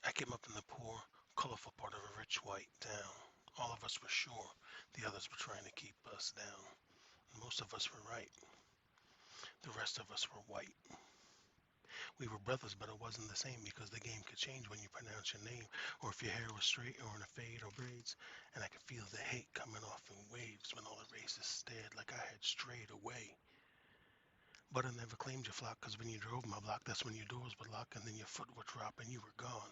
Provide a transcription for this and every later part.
I came up in the poor, colorful part of a rich white town. All of us were sure the others were trying to keep us down. Most of us were right. The rest of us were white. We were brothers, but it wasn't the same because the game could change when you pronounce your name, or if your hair was straight or in a fade or braids. And I could feel the hate coming off in waves when all the racists stared like I had strayed away. But I never claimed your flock, cause when you drove my block, that's when your doors would lock and then your foot would drop and you were gone.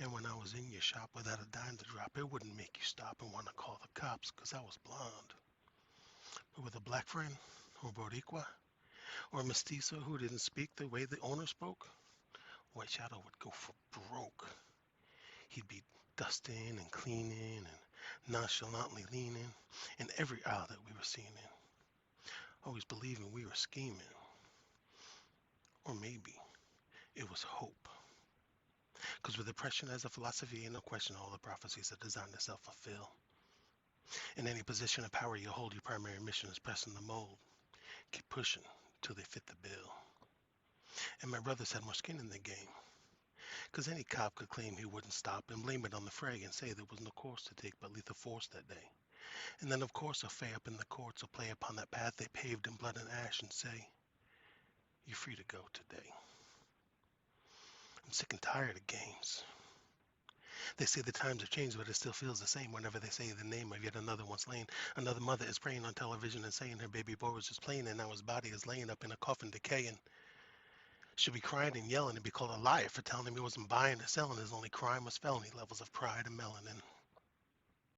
And when I was in your shop without a dime to drop, it wouldn't make you stop and want to call the cops, cause I was blonde. But with a black friend, or Boricua, or a mestizo who didn't speak the way the owner spoke, White Shadow would go for broke. He'd be dusting and cleaning and nonchalantly leaning in every aisle that we were seen in, always believing we were scheming. Or maybe it was hope. Because with depression as a philosophy, ain't no question all the prophecies are designed to self-fulfill. In any position of power you hold, your primary mission is pressing the mold. Keep pushing till they fit the bill. And my brothers had more skin in the game. Because any cop could claim he wouldn't stop and blame it on the fray and say there was no course to take but lethal force that day. And then of course a fay up in the courts will play upon that path they paved in blood and ash and say, you're free to go today. I'm sick and tired of games. They say the times have changed, but it still feels the same whenever they say the name of yet another one slain. Another mother is praying on television and saying her baby boy was just playing and now his body is laying up in a coffin decaying. She'll be crying and yelling and be called a liar for telling him he wasn't buying or selling. His only crime was felony levels of pride and melanin.